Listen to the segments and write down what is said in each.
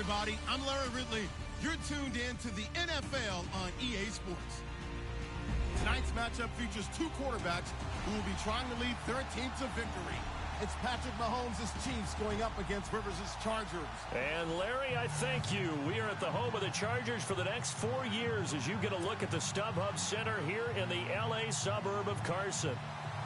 everybody. I'm Larry Ridley. You're tuned in to the NFL on EA Sports. Tonight's matchup features two quarterbacks who will be trying to lead their team to victory. It's Patrick Mahomes' Chiefs going up against Rivers' Chargers. And Larry, I thank you. We are at the home of the Chargers for the next 4 years as you get a look at the StubHub Center here in the L.A. suburb of Carson.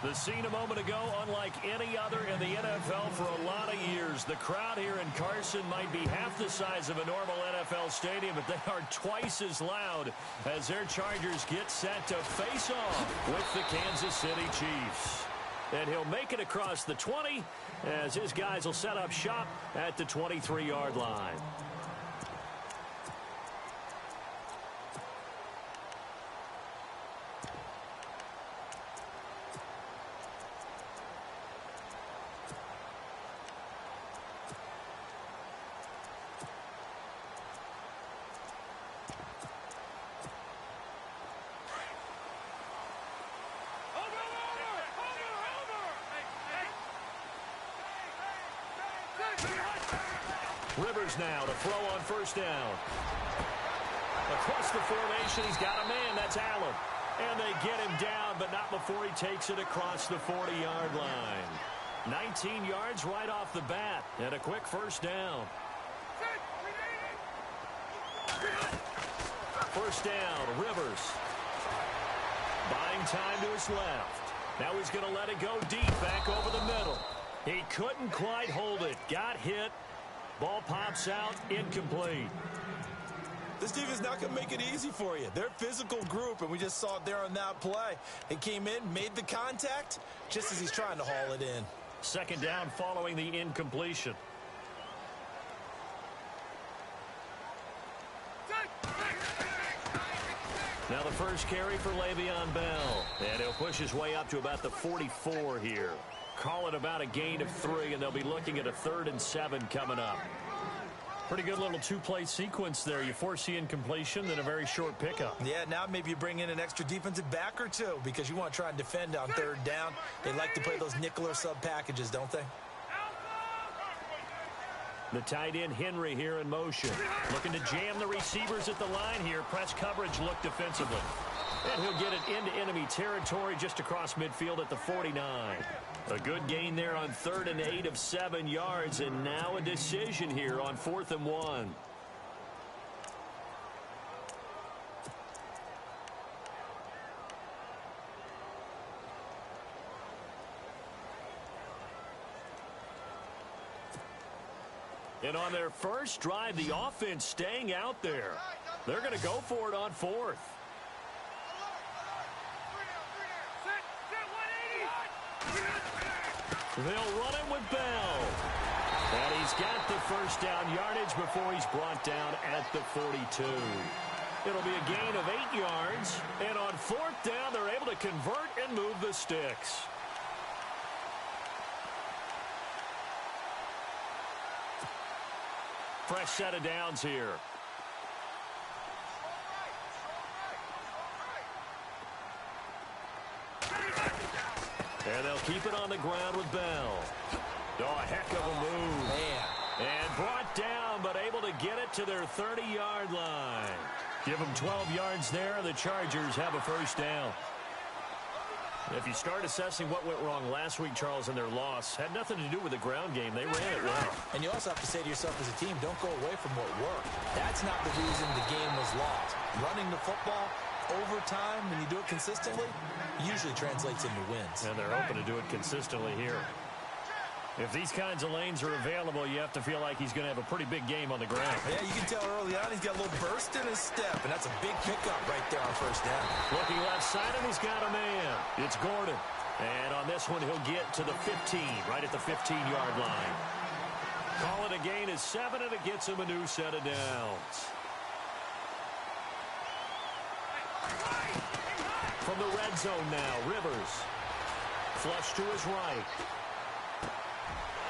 The scene a moment ago, unlike any other in the NFL for a lot of years. The crowd here in Carson might be half the size of a normal NFL stadium, but they are twice as loud as their Chargers get set to face off with the Kansas City Chiefs. And he'll make it across the 20 as his guys will set up shop at the 23-yard line. Rivers now to throw on first down. Across the formation, he's got a man. That's Allen. And they get him down, but not before he takes it across the 40-yard line. 19 yards right off the bat, and a quick first down. First down, Rivers. Buying time to his left. Now he's going to let it go deep, back over the middle. He couldn't quite hold it. Got hit. Ball pops out, incomplete. This defense is not going to make it easy for you. They're a physical group, and we just saw it there on that play. They came in, made the contact, just as he's trying to haul it in. Second down following the incompletion. Now the first carry for Le'Veon Bell. And he'll push his way up to about the 44 here. Call it about a gain of 3, and they'll be looking at a 3rd and 7 coming up. Pretty good little two-play sequence there. You force the incompletion, then a very short pickup. Yeah, now maybe you bring in an extra defensive back or two because you want to try and defend on 3rd down. They like to play those nickel or sub packages, don't they? The tight end Henry here in motion. Looking to jam the receivers at the line here. Press coverage look defensively. And he'll get it into enemy territory just across midfield at the 49. A good gain there on 3rd and 8 of 7 yards, and now a decision here on 4th and 1. And on their first drive, the offense staying out there. They're going to go for it on 4th. They'll run it with Bell. And he's got the first down yardage before he's brought down at the 42. It'll be a gain of 8 yards. And on 4th down, they're able to convert and move the sticks. Fresh set of downs here. And they'll keep it on the ground with Bell. Oh, a heck of a move. Man. And brought down, but able to get it to their 30-yard line. Give them 12 yards there. The Chargers have a first down. If you start assessing what went wrong last week, Charles, in their loss, had nothing to do with the ground game. They ran it well. And you also have to say to yourself as a team, don't go away from what worked. That's not the reason the game was lost. Running the football over time, when you do it consistently, usually translates into wins. And they're hoping to do it consistently here. If these kinds of lanes are available, you have to feel like he's going to have a pretty big game on the ground. Yeah, you can tell early on he's got a little burst in his step, and that's a big pickup right there on first down. Looking left side, and he's got a man. It's Gordon. And on this one, he'll get to the 15, right at the 15-yard line. Call it a gain of 7, and it gets him a new set of downs. From the red zone now, Rivers. Flush to his right.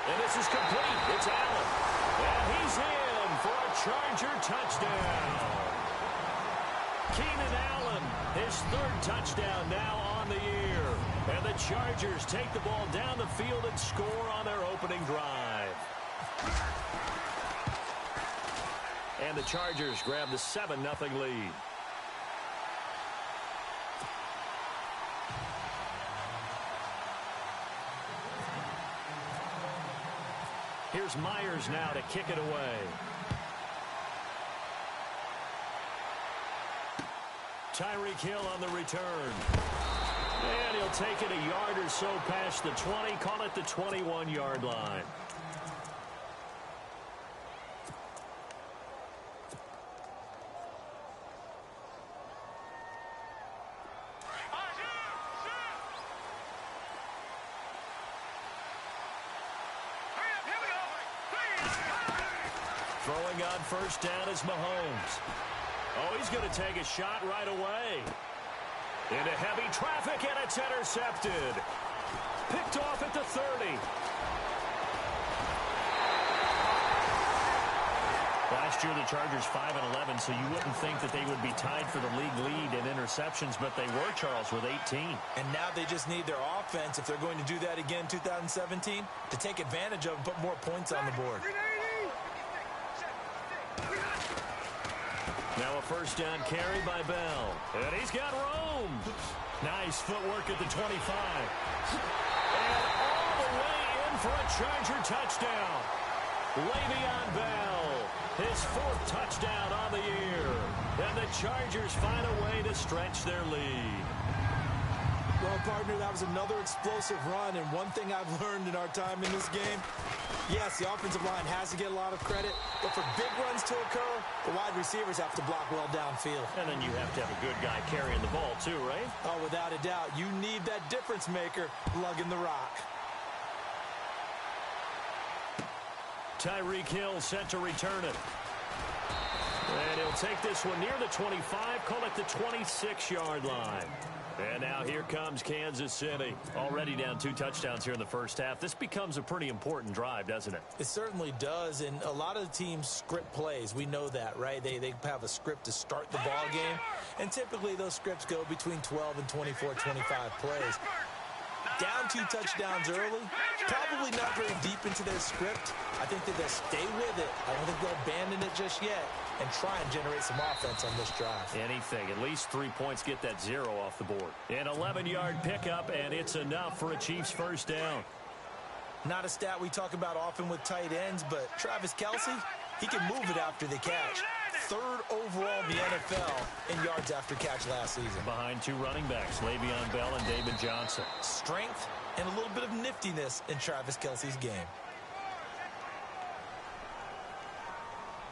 And this is complete. It's Allen. And he's in for a Charger touchdown. Keenan Allen, his 3rd touchdown now on the year. And the Chargers take the ball down the field and score on their opening drive. And the Chargers grab the 7-0 lead. Here's Myers now to kick it away. Tyreek Hill on the return. And he'll take it a yard or so past the 20, call it the 21-yard line. Throwing on first down is Mahomes. Oh, he's going to take a shot right away. Into heavy traffic, and it's intercepted. Picked off at the 30. Last year, the Chargers 5-11, so you wouldn't think that they would be tied for the league lead in interceptions, but they were, Charles, with 18. And now they just need their offense, if they're going to do that again in 2017, to take advantage of and put more points on the board. Now a first down carry by Bell. And he's got room. Nice footwork at the 25. And all the way in for a Charger touchdown. Le'Veon Bell, his 4th touchdown on the year. And the Chargers find a way to stretch their lead. Well, partner, that was another explosive run. And one thing I've learned in our time in this game, yes, the offensive line has to get a lot of credit, but for big runs to occur, the wide receivers have to block well downfield. And then you have to have a good guy carrying the ball too, right? Oh, without a doubt. You need that difference maker lugging the rock. Tyreek Hill set to return it. And he'll take this one near the 25, call it the 26-yard line. And now here comes Kansas City. Already down 2 touchdowns here in the first half. This becomes a pretty important drive, doesn't it? It certainly does, and a lot of the teams script plays. We know that, right? They have a script to start the ball game, and typically those scripts go between 12 and 24, 25 plays. Down 2 touchdowns early, probably not very deep into their script. I think that they'll stay with it. I don't think they'll abandon it just yet and try and generate some offense on this drive. Anything. At least 3 points, get that 0 off the board. An 11-yard pickup, and it's enough for a Chiefs first down. Not a stat we talk about often with tight ends, but Travis Kelce, he can move it after the catch. 3rd overall in the NFL in yards after catch last season. Behind 2 running backs, Le'Veon Bell and David Johnson. Strength and a little bit of niftiness in Travis Kelce's game.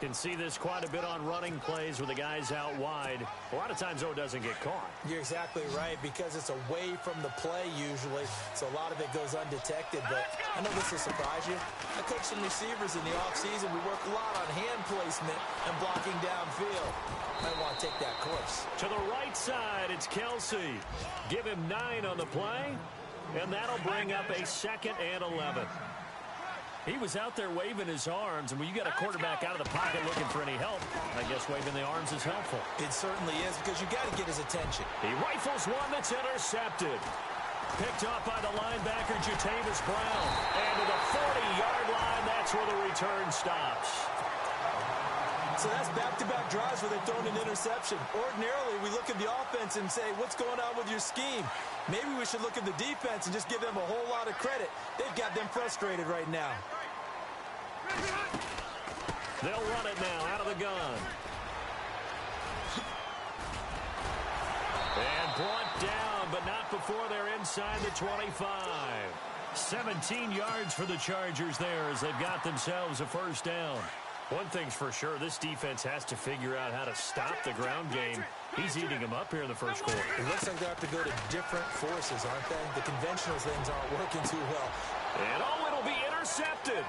Can see this quite a bit on running plays with the guys out wide. A lot of times, though, it doesn't get caught. You're exactly right, because it's away from the play usually, so a lot of it goes undetected. But I know this will surprise you. I coach some receivers in the offseason. We work a lot on hand placement and blocking downfield. Might want to take that course. To the right side, it's Kelce. Give him 9 on the play, and that'll bring up a 2nd and 11. He was out there waving his arms, and when you got a quarterback out of the pocket looking for any help, I guess waving the arms is helpful. It certainly is, because you got to get his attention. He rifles one that's intercepted. Picked off by the linebacker, Jatavis Brown. And to the 40-yard line, that's where the return stops. So that's back-to-back drives where they've thrown an interception. Ordinarily, we look at the offense and say, what's going on with your scheme? Maybe we should look at the defense and just give them a whole lot of credit. They've got them frustrated right now. They'll run it now out of the gun. And brought down, but not before they're inside the 25. 17 yards for the Chargers there as they've got themselves a first down. One thing's for sure, this defense has to figure out how to stop the ground game. He's eating them up here in the first quarter. It looks like they have to go to different forces, aren't they? The conventional things aren't working too well. And it'll be intercepted.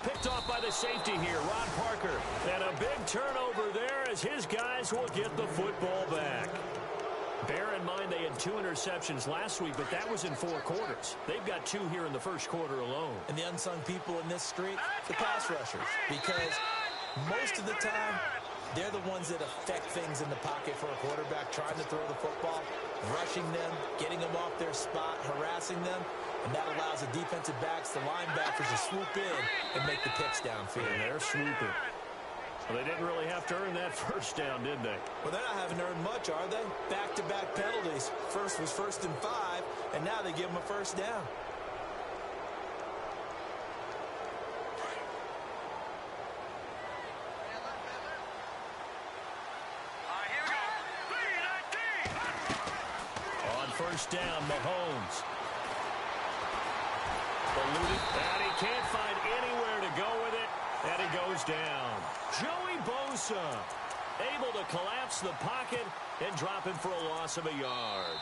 Picked off by the safety here, Ron Parker. And a big turnover there as his guys will get the football back. Bear in mind they had 2 interceptions last week, but that was in 4 quarters. They've got 2 here in the first quarter alone. And the unsung people in this streak, the pass rushers. Because most of the time, they're the ones that affect things in the pocket for a quarterback, trying to throw the football, rushing them, getting them off their spot, harassing them. And that allows the defensive backs, the linebackers, to swoop in and make the picks downfield. And they're swooping. Well, they didn't really have to earn that first down, did they? Well, they're not having to earn much, are they? Back-to-back penalties. First was 1st and 5, and now they give them a first down. On first down, Mahomes. Eluded, and he can't find anywhere to go with it, and he goes down. Joey Bosa able to collapse the pocket and drop him for a loss of a yard.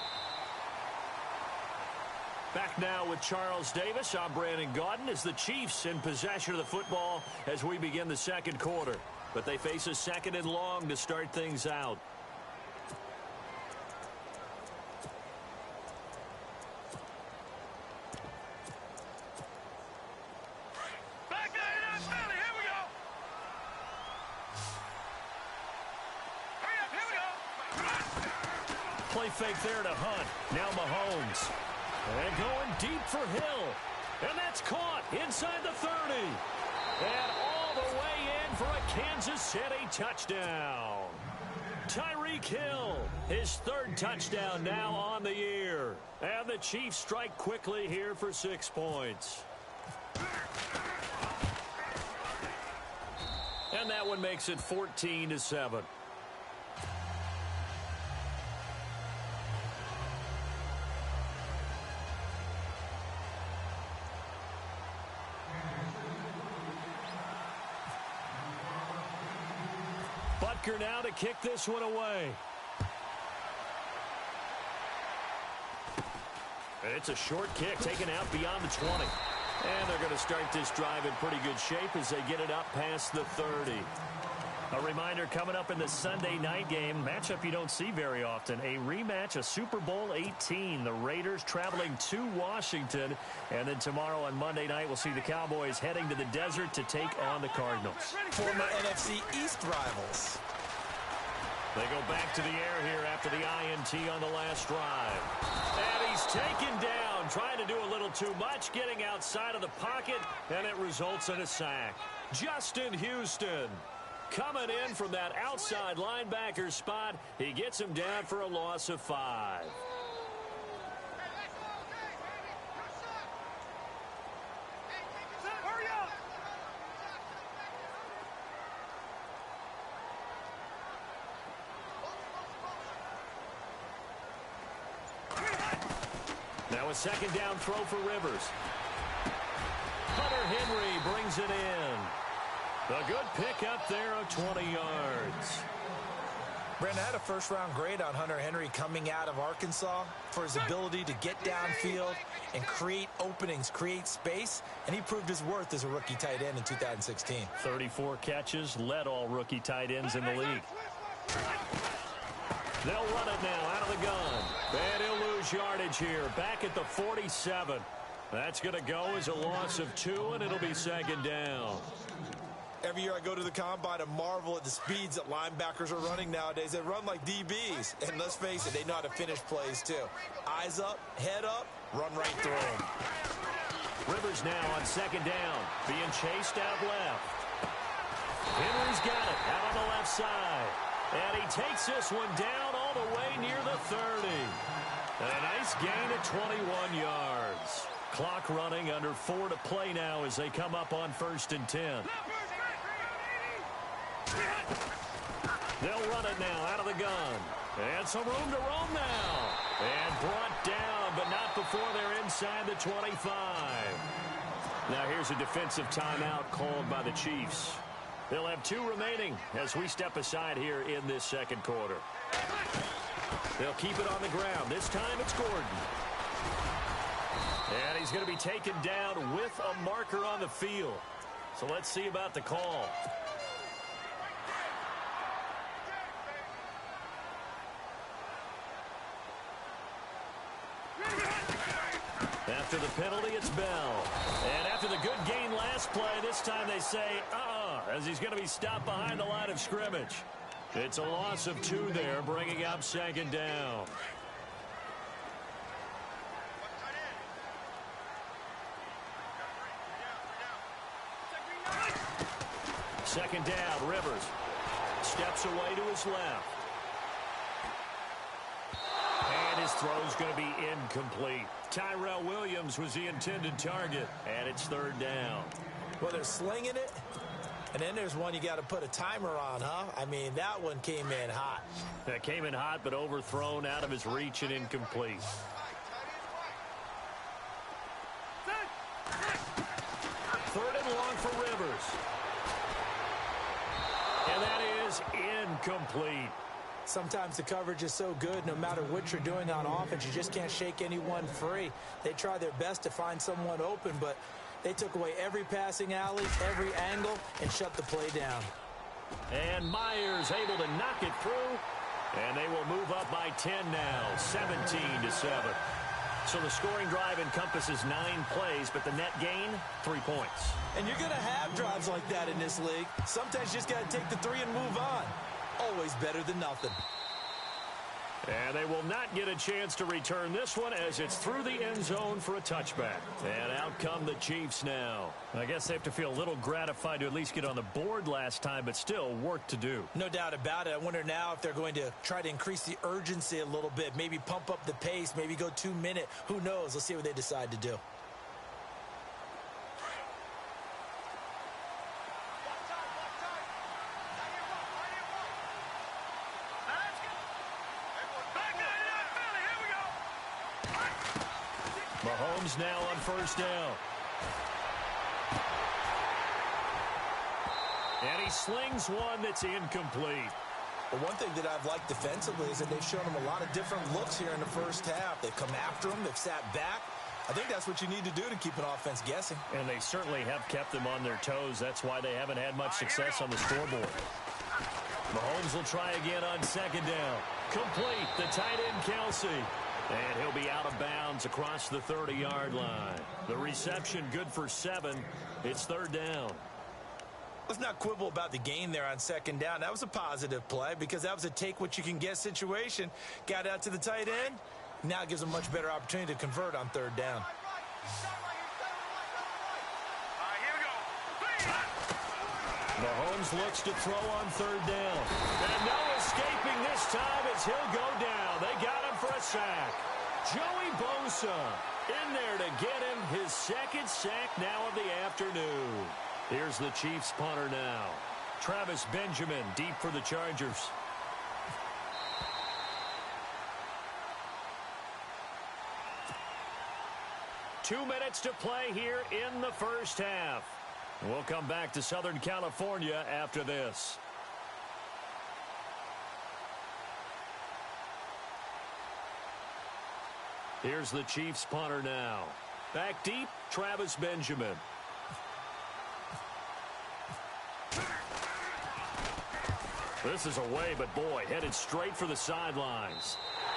Back now with Charles Davis. I'm Brandon Gaudin as the Chiefs in possession of the football as we begin the second quarter. But they face a 2nd and long to start things out. Play fake there to Hunt. Now Mahomes. And going deep for Hill. And that's caught inside the 30. And all the way in for a Kansas City touchdown. Tyreek Hill, his 3rd touchdown now on the year. And the Chiefs strike quickly here for 6 points. And that one makes it 14-7. Butker now to kick this one away. And it's a short kick taken out beyond the 20. And they're going to start this drive in pretty good shape as they get it up past the 30. A reminder coming up in the Sunday night game, matchup you don't see very often, a rematch of Super Bowl 18. The Raiders traveling to Washington. And then tomorrow on Monday night, we'll see the Cowboys heading to the desert to take on the Cardinals. Former NFC East rivals. They go back to the air here after the INT on the last drive. And he's taken down, trying to do a little too much, getting outside of the pocket, and it results in a sack. Justin Houston coming in from that outside linebacker spot. He gets him down for a loss of 5. Now a 2nd down throw for Rivers. Hunter Henry brings it in. A good pick up there of 20 yards. Brandon, I had a 1st-round grade on Hunter Henry coming out of Arkansas for his ability to get downfield and create openings, create space, and he proved his worth as a rookie tight end in 2016. 34 catches, led all rookie tight ends in the league. They'll run it now out of the gun. And he'll lose yardage here, back at the 47. That's going to go as a loss of 2, and it'll be 2nd down. Every year I go to the combine and marvel at the speeds that linebackers are running nowadays. They run like DBs. And let's face it, they know how to finish plays too. Eyes up, head up, run right through them. Rivers now on 2nd down, being chased out left. Henry's got it out on the left side. And he takes this one down all the way near the 30. And a nice gain of 21 yards. Clock running under 4 to play now as they come up on 1st and 10. They'll run it now out of the gun. And some room to roam now. And brought down, but not before they're inside the 25. Now here's a defensive timeout called by the Chiefs. They'll have 2 remaining as we step aside here in this 2nd quarter. They'll keep it on the ground. This time it's Gordon. And he's going to be taken down with a marker on the field. So let's see about the call. After the penalty, it's Bell. And after the good gain last play, this time they say, as he's going to be stopped behind the line of scrimmage. It's a loss of 2 there, bringing up 2nd down. Second down, Rivers steps away to his left. And his throw's going to be incomplete. Tyrell Williams was the intended target, and it's third down. Well, they're slinging it, and then there's one you got to put a timer on, huh? I mean, that one came in hot. That came in hot, but overthrown, out of his reach, and incomplete. Third and long for Rivers. And that is incomplete. Sometimes the coverage is so good, no matter what you're doing on offense, you just can't shake anyone free. They try their best to find someone open, but they took away every passing alley, every angle, and shut the play down. And Myers able to knock it through, and they will move up by 10 now, 17-7. So the scoring drive encompasses 9 plays, but the net gain, 3 points. And you're going to have drives like that in this league. Sometimes you just got to take the 3 and move on. Always better than nothing. And they will not get a chance to return this one as it's through the end zone for a touchback. And out come the Chiefs now. I guess they have to feel a little gratified to at least get on the board last time, but still work to do. No doubt about it. I wonder now if they're going to try to increase the urgency a little bit, maybe pump up the pace, maybe go 2-minute. Who knows? Let's see what they decide to do. Mahomes now on first down. And he slings one that's incomplete. Well, one thing that I've liked defensively is that they've shown him a lot of different looks here in the first half. They've come after him. They've sat back. I think that's what you need to do to keep an offense guessing. And they certainly have kept them on their toes. That's why they haven't had much success on the scoreboard. Mahomes will try again on second down. Complete. The tight end, Kelsey. And he'll be out of bounds across the 30-yard line. The reception good for 7. It's third down. Let's not quibble about the gain there on second down. That was a positive play because that was a take-what-you-can-get situation. Got out to the tight end. Now gives them a much better opportunity to convert on third down. Mahomes looks to throw on third down. And no escaping this time as he'll go down. They got him for a sack. Joey Bosa in there to get him his second sack now of the afternoon. Here's the Chiefs punter now. Travis Benjamin deep for the Chargers. Two minutes to play here in the first half. We'll come back to Southern California after this. Here's the Chiefs punter now. Back deep, Travis Benjamin. This is away, but boy, headed straight for the sidelines.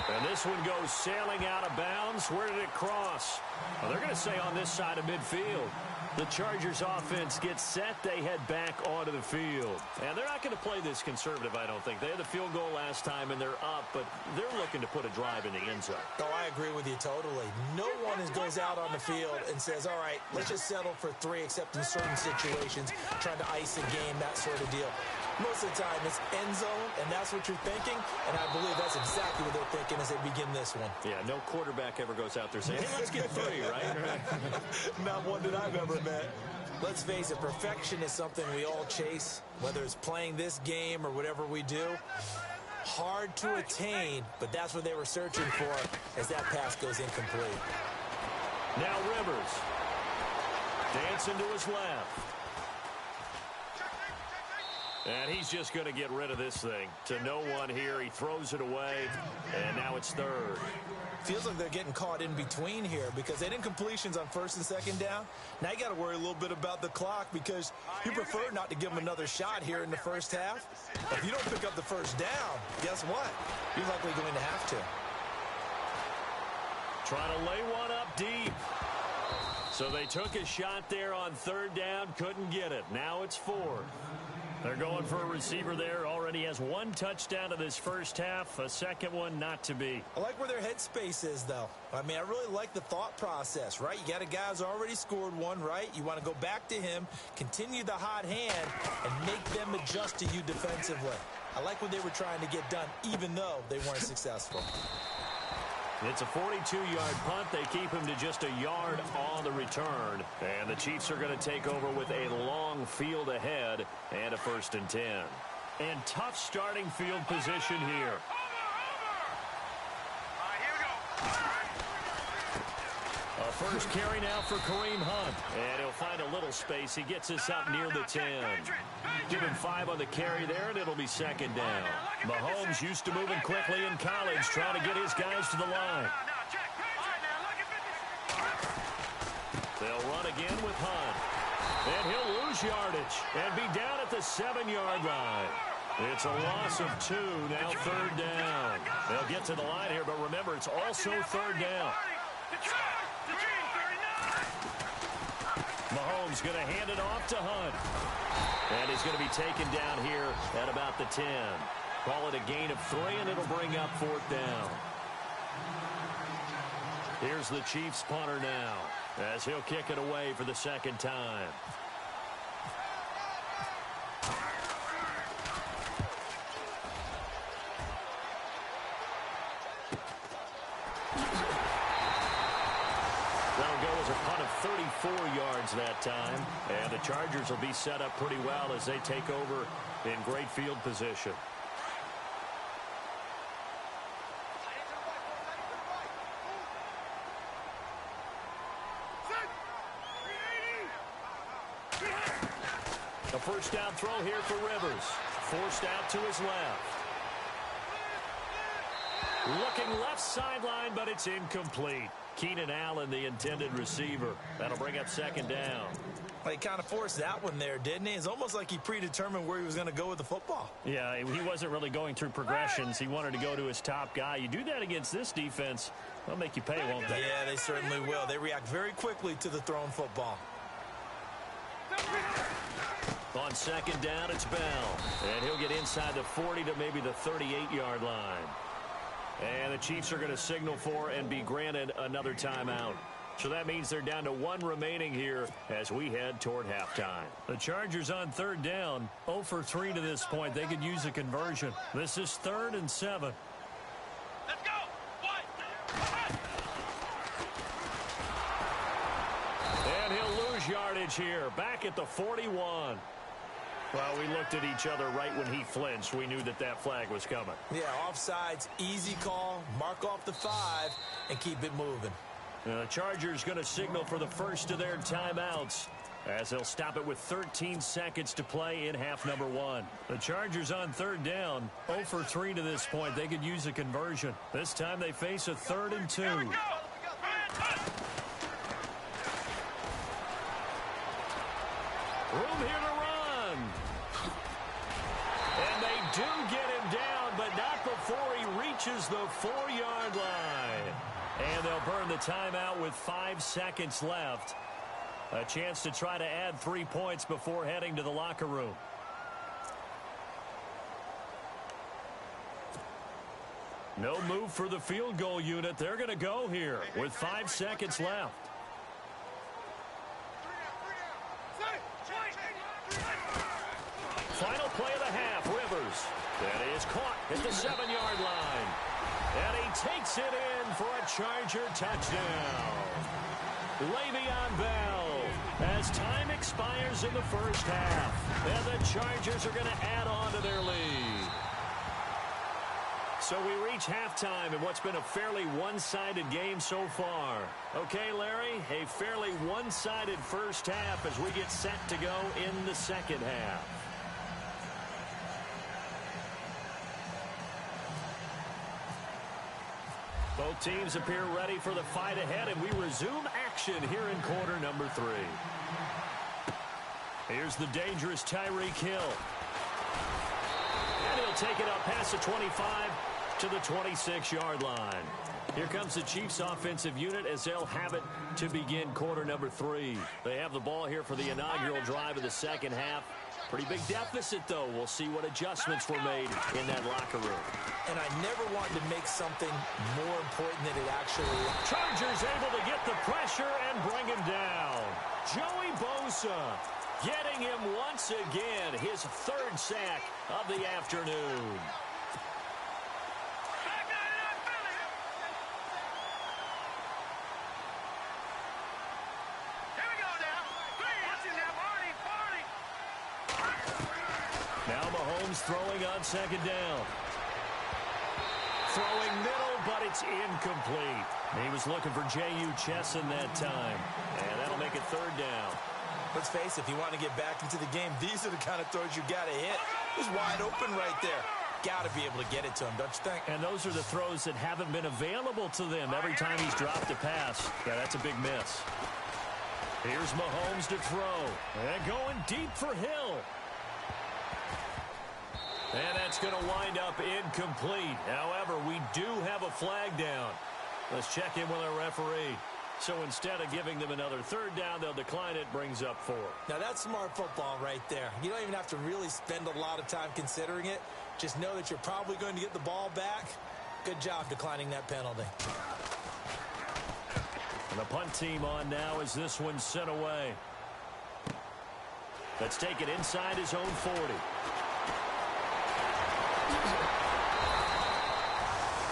And this one goes sailing out of bounds. Where did it cross? Well, they're going to say on this side of midfield. The Chargers offense gets set. They head back onto the field. And they're not going to play this conservative, I don't think. They had the field goal last time, and they're up, but they're looking to put a drive in the end zone. Oh, I agree with you totally. No one goes out on the field and says, all right, let's just settle for 3, except in certain situations, trying to ice a game, that sort of deal. Most of the time, it's end zone, and that's what you're thinking, and I believe that's exactly what they're thinking as they begin this one. Yeah, no quarterback ever goes out there saying, hey, let's get 3, right? Not one that I've ever met. Let's face it, perfection is something we all chase, whether it's playing this game or whatever we do. Hard to attain, but that's what they were searching for as that pass goes incomplete. Now Rivers. Dancing to his left. And he's just going to get rid of this thing. To no one here. He throws it away, and now it's third. Feels like they're getting caught in between here because they didn't completions on first and second down. Now you got to worry a little bit about the clock because you prefer not to give them another shot here in the first half. If you don't pick up the first down, guess what? You're likely going to have to. Trying to lay one up deep. So they took a shot there on third down, couldn't get it. Now it's 4. They're going for a receiver there. Already has one touchdown in this first half. A second one not to be. I like where their headspace is, though. I mean, I really like the thought process, right? You got a guy who's already scored one, right? You want to go back to him, continue the hot hand, and make them adjust to you defensively. I like what they were trying to get done, even though they weren't successful. It's a 42-yard punt. They keep him to just a yard on the return. And the Chiefs are going to take over with a long field ahead and a 1st and 10. And tough starting field position here. A first carry now for Kareem Hunt. And he'll find a little space. He gets us up near the 10. Give him 5 on the carry there, and it'll be 2nd down. Mahomes used to moving quickly in college, trying to get his guys to the line. They'll run again with Hunt. And he'll lose yardage and be down at the 7-yard line. It's a loss of 2, now 3rd down. They'll get to the line here, but remember, it's also 3rd down. Mahomes going to hand it off to Hunt. And he's going to be taken down here at about the 10. Call it a gain of 3, and it'll bring up 4th down. Here's the Chiefs punter now, as he'll kick it away for the 2nd time. A punt of 34 yards that time. And the Chargers will be set up pretty well as they take over in great field position. A first down throw here for Rivers. Forced out to his left. Looking left sideline, but it's incomplete. Keenan Allen, the intended receiver. That'll bring up 2nd down. Well, he kind of forced that one there, didn't he? It's almost like he predetermined where he was going to go with the football. Yeah, he wasn't really going through progressions. He wanted to go to his top guy. You do that against this defense, they'll make you pay, won't they? Yeah, they certainly will. They react very quickly to the thrown football. On 2nd down, it's Bell. And he'll get inside the 40 to maybe the 38-yard line. And the Chiefs are going to signal for and be granted another timeout. So that means they're down to 1 remaining here as we head toward halftime. The Chargers on 3rd down, 0 for 3 to this point. They could use a conversion. This is 3rd and 7. Let's go! And he'll lose yardage here, back at the 41. Well, we looked at each other right when he flinched. We knew that that flag was coming. Yeah, offsides, easy call, mark off the 5, and keep it moving. The Chargers going to signal for the first of their timeouts as they'll stop it with 13 seconds to play in half number 1. The Chargers on 3rd down, 0 for 3 to this point. They could use a conversion. This time they face a 3rd and 2. Room here to run. And they do get him down, but not before he reaches the 4-yard line. And they'll burn the timeout with 5 seconds left. A chance to try to add 3 points before heading to the locker room. No move for the field goal unit. They're going to go here with 5 seconds left. Final play of the half, Rivers. That is caught at the 7-yard line. And he takes it in for a Charger touchdown. Le'Veon Bell, as time expires in the first half. And the Chargers are going to add on to their lead. So we reach halftime in what's been a fairly one-sided game so far. Okay, Larry, a fairly one-sided first half as we get set to go in the second half. Both teams appear ready for the fight ahead, and we resume action here in quarter number 3. Here's the dangerous Tyreek Hill. And he'll take it up past the 25 to the 26-yard line. Here comes the Chiefs offensive unit as they'll have it to begin quarter number 3. They have the ball here for the inaugural drive of the second half. Pretty big deficit, though. We'll see what adjustments were made in that locker room. And I never wanted to make something more important than it actually is. Chargers able to get the pressure and bring him down. Joey Bosa getting him once again, his third sack of the afternoon. Now Mahomes throwing on second down. Throwing middle, but it's incomplete. He was looking for J.U. Chesson that time, and that'll make it third down. Let's face it, if you want to get back into the game, these are the kind of throws you got to hit. He's wide open right there. Got to be able to get it to him, don't you think? And those are the throws that haven't been available to them every time he's dropped a pass. Yeah, that's a big miss. Here's Mahomes to throw. And going deep for Hill. And that's going to wind up incomplete. However, we do have a flag down. Let's check in with our referee. So instead of giving them another third down, they'll decline it, brings up 4. Now, that's smart football right there. You don't even have to really spend a lot of time considering it. Just know that you're probably going to get the ball back. Good job declining that penalty. And the punt team on now as this one's sent away. Let's take it inside his own 40.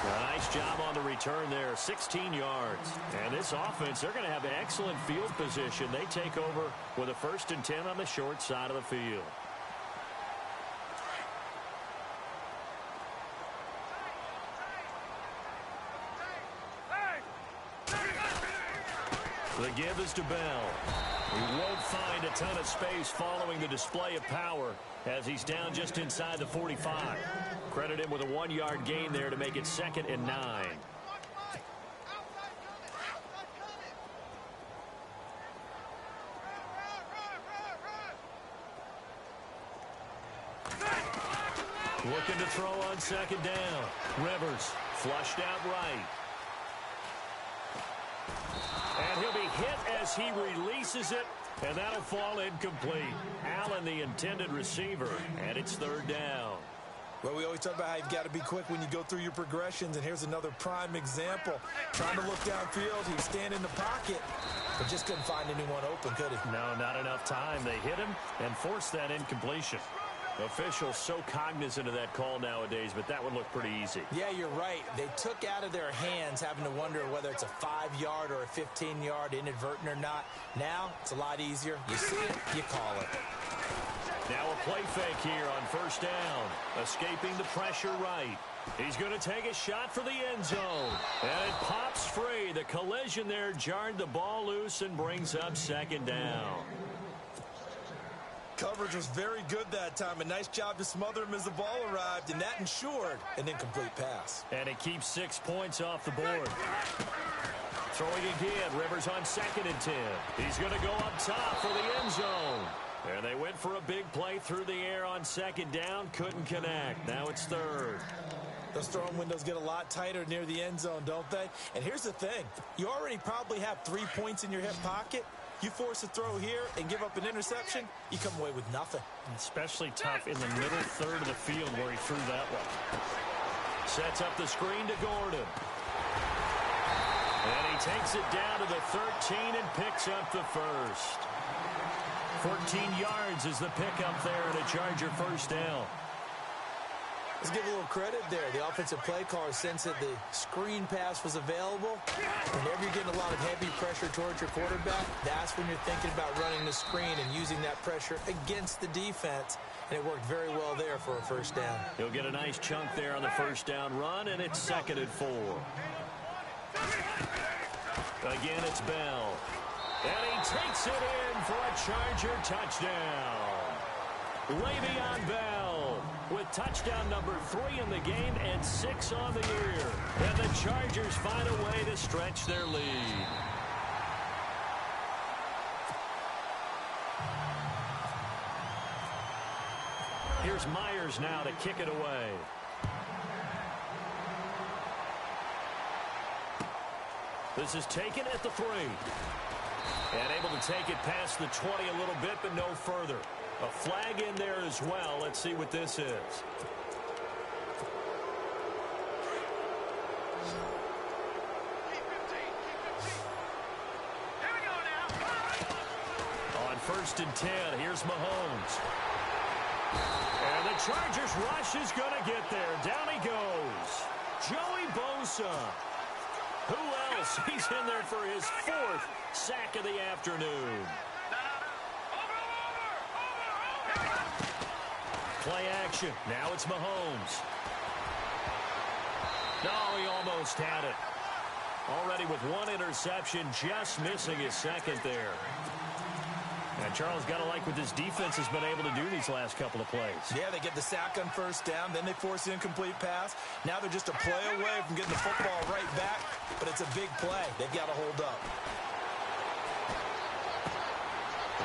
Nice job on the return there, 16 yards. And this offense, they're going to have excellent field position. They take over with a 1st and 10 on the short side of the field. The give is to Bell. He won't find a ton of space following the display of power as he's down just inside the 45. Credit him with a 1-yard gain there to make it 2nd and 9. Looking to throw on 2nd down. Rivers flushed out right. And he'll be hit as he releases it, and that'll fall incomplete. Allen, the intended receiver, and it's 3rd down. Well, we always talk about how you've got to be quick when you go through your progressions, and here's another prime example. Trying to look downfield, he was standing in the pocket, but just couldn't find anyone open, could he? No, not enough time. They hit him and forced that incompletion. Officials so cognizant of that call nowadays, but that would look pretty easy. Yeah, you're right. They took out of their hands having to wonder whether it's a 5-yard or a 15-yard, inadvertent or not. Now, it's a lot easier. You see it, you call it. Now a play fake here on 1st down. Escaping the pressure right. He's going to take a shot for the end zone. And it pops free. The collision there jarred the ball loose and brings up 2nd down. Coverage was very good that time. A nice job to smother him as the ball arrived, and that ensured an incomplete pass. And it keeps 6 points off the board. Throwing again. Rivers on 2nd and 10. He's going to go up top for the end zone. And they went for a big play through the air on 2nd down. Couldn't connect. Now it's 3rd. Those throwing windows get a lot tighter near the end zone, don't they? And here's the thing. You already probably have 3 points in your hip pocket. You force a throw here and give up an interception, you come away with nothing. Especially tough in the middle 3rd of the field where he threw that one. Sets up the screen to Gordon. And he takes it down to the 13 and picks up the 1st. 14 yards is the pickup there and a Charger 1st down. Let's give a little credit there. The offensive play caller sensed that the screen pass was available. Whenever you're getting a lot of heavy pressure towards your quarterback, that's when you're thinking about running the screen and using that pressure against the defense. And it worked very well there for a 1st down. He'll get a nice chunk there on the 1st down run, and it's 2nd and 4. Again, it's Bell. And he takes it in for a Charger touchdown. Le'Veon Bell with touchdown number 3 in the game and 6 on the year. And the Chargers find a way to stretch their lead. Here's Myers now to kick it away. This is taken at the 3. And able to take it past the 20 a little bit, but no further. A flag in there as well. Let's see what this is. On 1st and 10, here's Mahomes. And the Chargers rush is going to get there. Down he goes. Joey Bosa. Who else? He's in there for his 4th sack of the afternoon. Play action. Now it's Mahomes. No, he almost had it. Already with 1 interception, just missing his 2nd there. And Charles, got to like what this defense has been able to do these last couple of plays. Yeah, they get the sack on 1st down, then they force the incomplete pass. Now they're just a play away from getting the football right back, but it's a big play. They've got to hold up.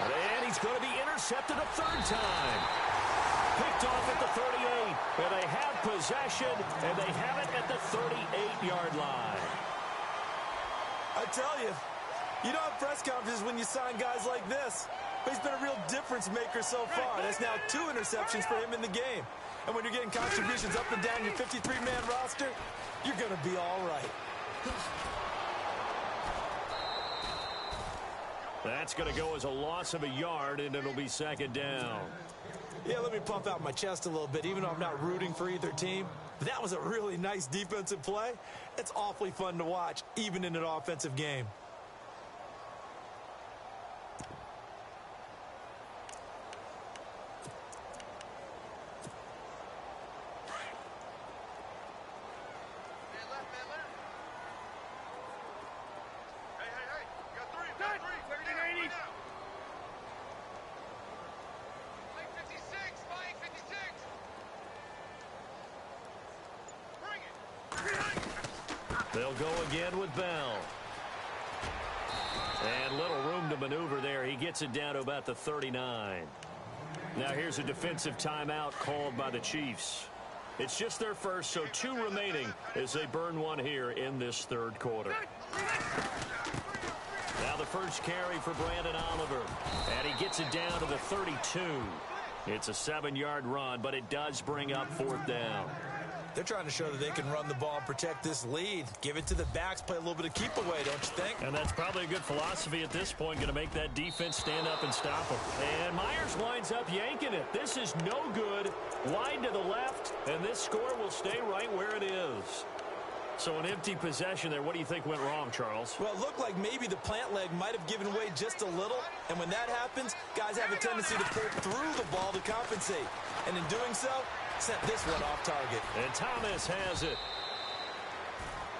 And he's going to be intercepted a 3rd time. Picked off at the 38, and they have possession, and they have it at the 38-yard line. I tell you, you don't have press conferences when you sign guys like this. But he's been a real difference maker so far. That's now 2 interceptions for him in the game. And when you're getting contributions up and down your 53-man roster, you're going to be all right. That's going to go as a loss of a yard, and it'll be 2nd down. Yeah, let me puff out my chest a little bit, even though I'm not rooting for either team. But that was a really nice defensive play. It's awfully fun to watch, even in an offensive game. They'll go again with Bell. And little room to maneuver there. He gets it down to about the 39. Now here's a defensive timeout called by the Chiefs. It's just their first, so 2 remaining as they burn 1 here in this 3rd quarter. Now the first carry for Brandon Oliver. And he gets it down to the 32. It's a 7-yard run, but it does bring up 4th down. They're trying to show that they can run the ball and protect this lead. Give it to the backs, play a little bit of keep away, don't you think? And that's probably a good philosophy at this point, going to make that defense stand up and stop them. And Myers winds up yanking it. This is no good. Wide to the left, and this score will stay right where it is. So an empty possession there. What do you think went wrong, Charles? Well, it looked like maybe the plant leg might have given way just a little. And when that happens, guys have a tendency to pull through the ball to compensate. And in doing so, sent this one off target. And Thomas has it.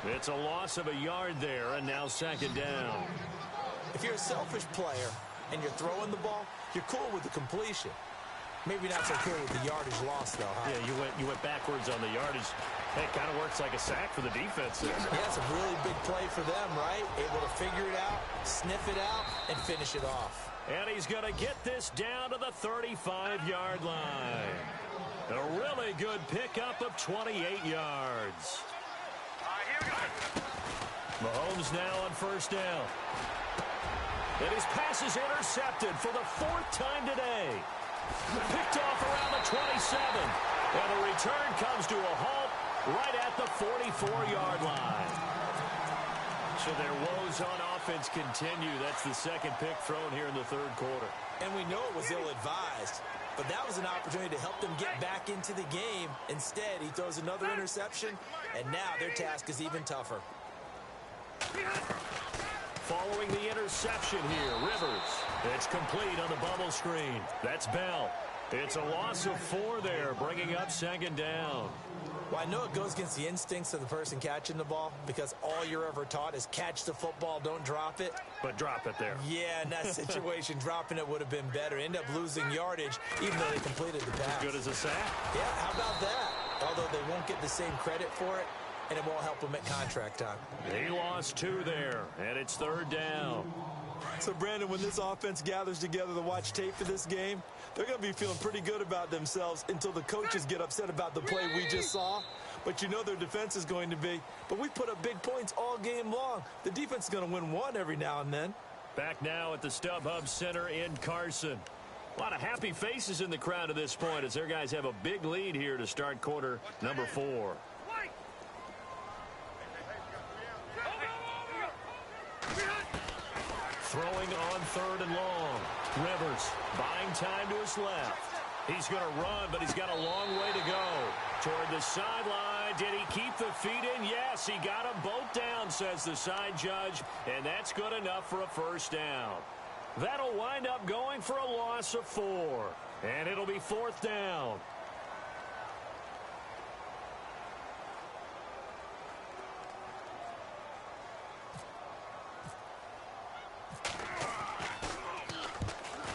It's a loss of a yard there, and now 2nd down. If you're a selfish player and you're throwing the ball, you're cool with the completion. Maybe not so cool with the yardage loss, though, huh? Yeah, you went backwards on the yardage. Hey, it kind of works like a sack for the defense there. Yeah, it's a really big play for them, right? Able to figure it out, sniff it out, and finish it off. And he's going to get this down to the 35-yard line. A really good pickup of 28 yards. Mahomes now on 1st down. And his pass is intercepted for the 4th time today. Picked off around the 27. And the return comes to a halt right at the 44-yard line. So their woes on offense continue. That's the 2nd pick thrown here in the 3rd quarter. And we know it was ill-advised. But that was an opportunity to help them get back into the game. Instead, he throws another interception, and now their task is even tougher. Following the interception here, Rivers. It's complete on the bubble screen. That's Bell. It's a loss of 4 there, bringing up 2nd down. Well, I know it goes against the instincts of the person catching the ball because all you're ever taught is catch the football, don't drop it. But drop it there. Yeah, in that situation, dropping it would have been better. End up losing yardage, even though they completed the pass. As good as a sack. Yeah, how about that? Although they won't get the same credit for it, and it won't help them at contract time. He lost 2 there, and it's 3rd down. So, Brandon, when this offense gathers together to watch tape for this game, they're going to be feeling pretty good about themselves until the coaches get upset about the play we just saw. But you know their defense is going to be. But we put up big points all game long. The defense is going to win 1 every now and then. Back now at the StubHub Center in Carson. A lot of happy faces in the crowd at this point as their guys have a big lead here to start quarter number 4. Throwing on 3rd and long. Rivers buying time to his left. He's going to run, but he's got a long way to go. Toward the sideline. Did he keep the feet in? Yes, he got them both down, says the side judge, and that's good enough for a first down. That'll wind up going for a loss of 4, and it'll be 4th down.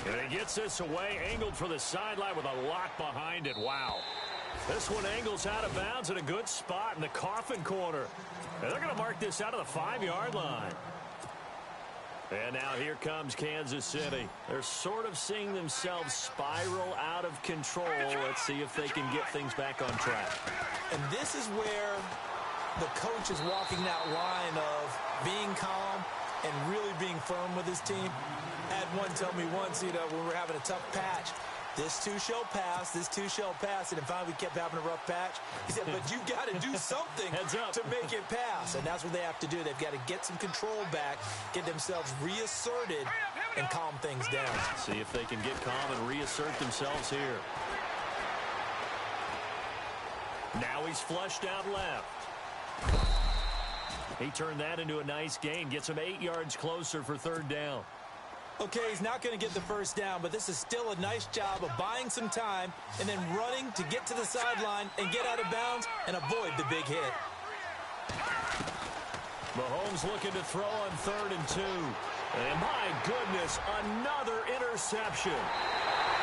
And he gets this away, angled for the sideline with a lock behind it. Wow. This one angles out of bounds at a good spot in the coffin corner. And they're going to mark this out of the 5-yard line. And now here comes Kansas City. They're sort of seeing themselves spiral out of control. Let's see if they can get things back on track. And this is where the coach is walking that line of being calm and really being firm with his team. I had one tell me once, when we were having a tough patch, this too shall pass, this too shall pass. And finally we kept having a rough patch. He said, but you got to do something to make it pass. And that's what they have to do. They've got to get some control back, get themselves reasserted, and calm things down. See if they can get calm and reassert themselves here. Now he's flushed out left. He turned that into a nice gain. Gets him 8 yards closer for 3rd down. Okay, he's not going to get the first down, but this is still a nice job of buying some time and then running to get to the sideline and get out of bounds and avoid the big hit. Mahomes looking to throw on 3rd and 2. And my goodness, another interception.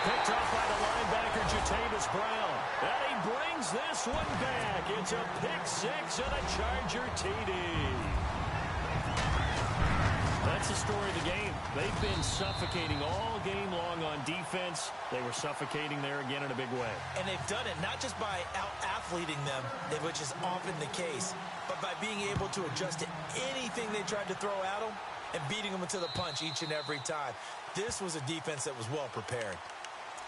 Picked off by the linebacker, Jatavis Brown. And he brings this one back. It's a pick 6 and a Charger TD. That's the story of the game. They've been suffocating all game long on defense. They were suffocating there again in a big way. And they've done it not just by out-athleting them, which is often the case, but by being able to adjust to anything they tried to throw at them and beating them into the punch each and every time. This was a defense that was well prepared.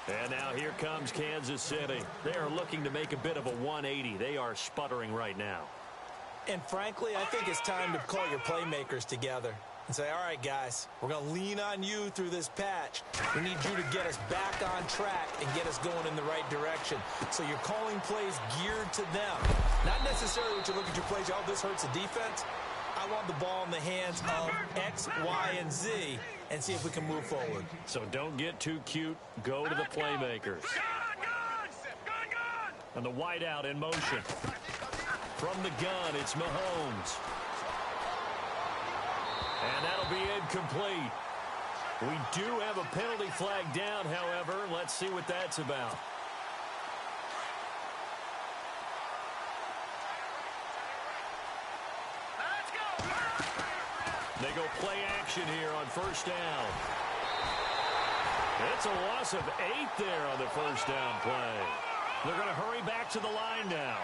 And now here comes Kansas City. They are looking to make a bit of a 180. They are sputtering right now. And frankly, I think it's time to call your playmakers together and say, all right, guys, we're going to lean on you through this patch. We need you to get us back on track and get us going in the right direction. So you're calling plays geared to them. Not necessarily what you look at your plays, oh, this hurts the defense. I want the ball in the hands of X, Y, and Z and see if we can move forward. So don't get too cute. Go to the playmakers. And the wideout in motion. From the gun, it's Mahomes. And that'll be incomplete. We do have a penalty flag down, however. Let's see what that's about. They go play action here on 1st down. It's a loss of 8 there on the 1st down play. They're going to hurry back to the line now.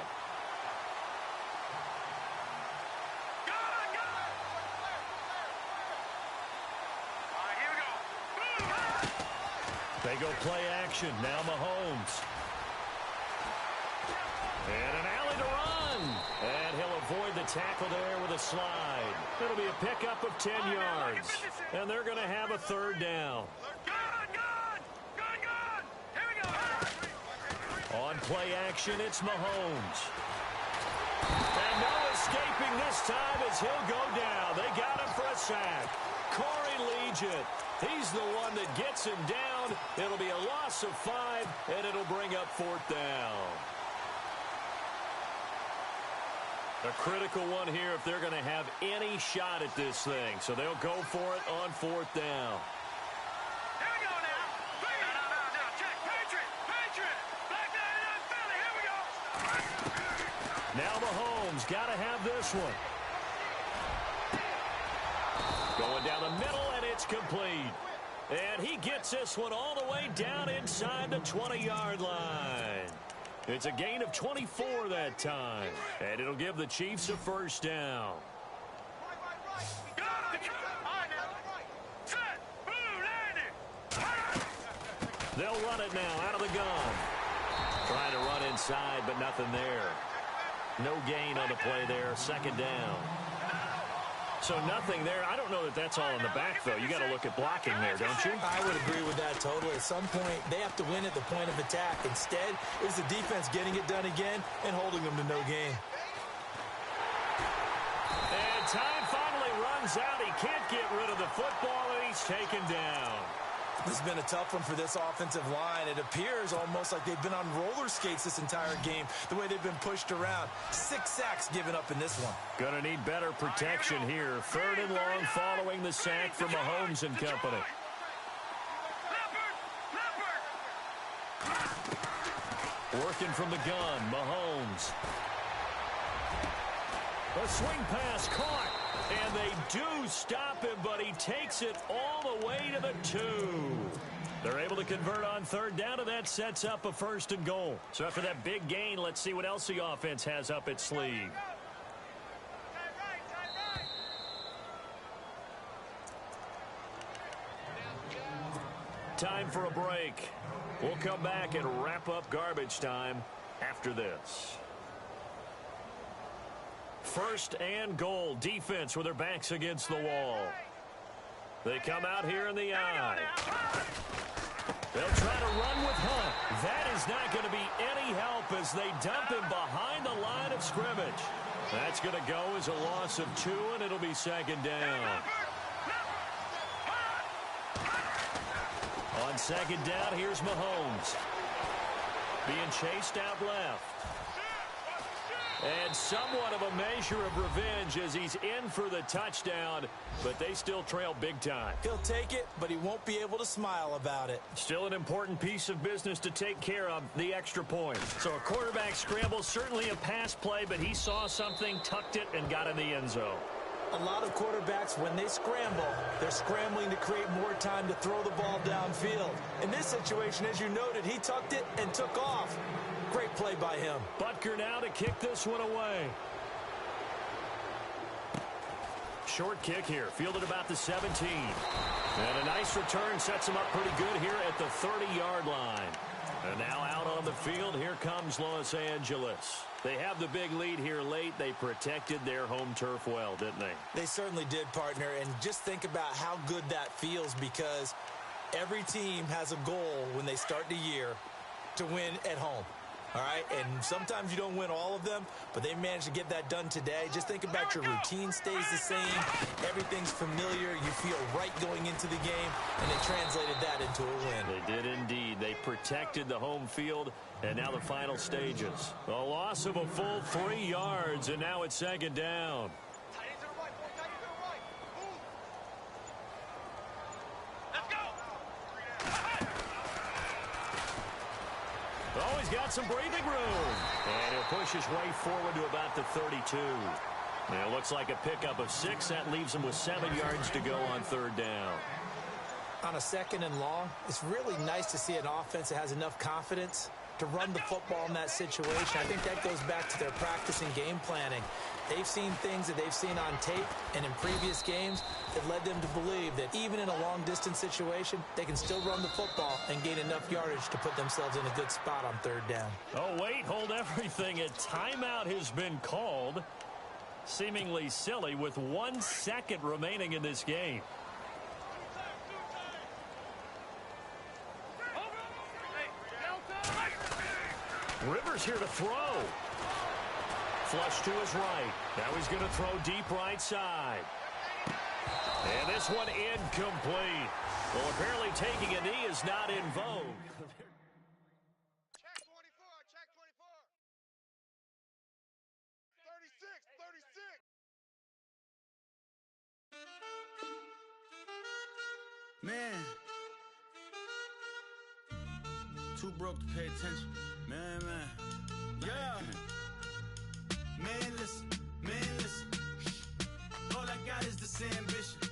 They go play action. Now Mahomes. And an alley to run. And he'll avoid the tackle there with a slide. It'll be a pickup of 10 yards. And they're going to have a 3rd down. On play action, it's Mahomes. And no escaping this time as he'll go down. They got him for a sack. Corey Legent. He's the one that gets him down. It'll be a loss of 5, and it'll bring up 4th down. A critical one here if they're going to have any shot at this thing. So they'll go for it on 4th down. Here we go now. No. Check. Patriot. Back there in Philly. Here we go. Now Mahomes got to have this one. Going down the middle, and it's complete. And he gets this one all the way down inside the 20-yard line. It's a gain of 24 that time. And it'll give the Chiefs a 1st down. They'll run it now out of the gun. Trying to run inside, but nothing there. No gain on the play there. Second down. So nothing there. I don't know that that's all in the back, though. You got to look at blocking there, don't you? I would agree with that totally. At some point, they have to win at the point of attack. Instead, it's the defense getting it done again and holding them to no gain. And time finally runs out. He can't get rid of the football, and he's taken down. This has been a tough one for this offensive line. It appears almost like they've been on roller skates this entire game, the way they've been pushed around. 6 sacks given up in this one. Gonna need better protection here. 3rd and long following the sack from Mahomes and company. Working from the gun, Mahomes. A swing pass caught. And they do stop him, but he takes it all the way to the 2. They're able to convert on 3rd down, and that sets up a 1st and goal. So after that big gain, let's see what else the offense has up its sleeve. Time for a break. We'll come back and wrap up garbage time after this. 1st and goal. Defense with their backs against the wall. They come out here in the eye. They'll try to run with Hunt. That is not going to be any help as they dump him behind the line of scrimmage. That's going to go as a loss of 2, and it'll be 2nd down. On 2nd down, here's Mahomes. Being chased out left. And somewhat of a measure of revenge as he's in for the touchdown, but they still trail big time. He'll take it, but he won't be able to smile about it. Still an important piece of business to take care of, the extra point. So a quarterback scramble, certainly a pass play, but he saw something, tucked it, and got in the end zone. A lot of quarterbacks, when they scramble, they're scrambling to create more time to throw the ball downfield. In this situation, as you noted, he tucked it and took off. Great play by him. Butker now to kick this one away. Short kick here, fielded about the 17. And a nice return sets him up pretty good here at the 30-yard line. And now out on the field, here comes Los Angeles. They have the big lead here late. They protected their home turf well, didn't they? They certainly did, partner. And just think about how good that feels, because every team has a goal when they start the year to win at home. All right, and sometimes you don't win all of them, but they managed to get that done today. Just think about your routine stays the same. Everything's familiar. You feel right going into the game, and they translated that into a win. They did indeed. They protected the home field, and now the final stages. A loss of a full 3 yards, and now it's 2nd down. Oh, he's got some breathing room. And he'll push his way forward to about the 32. And it looks like a pickup of 6. That leaves him with 7 yards to go on 3rd down. On a 2nd and long, it's really nice to see an offense that has enough confidence to run the football in that situation. I think that goes back to their practice and game planning. They've seen things that they've seen on tape and in previous games that led them to believe that even in a long-distance situation, they can still run the football and gain enough yardage to put themselves in a good spot on 3rd down. Oh, wait, hold everything. A timeout has been called. Seemingly silly with 1 second remaining in this game. Rivers here to throw. Flush to his right. Now he's going to throw deep right side. And this one incomplete. Well, apparently taking a knee is not in vogue. Check 24, check 24. 36, 36. Man, too broke to pay attention. Man. Yeah. Man, listen. All I got is this ambition.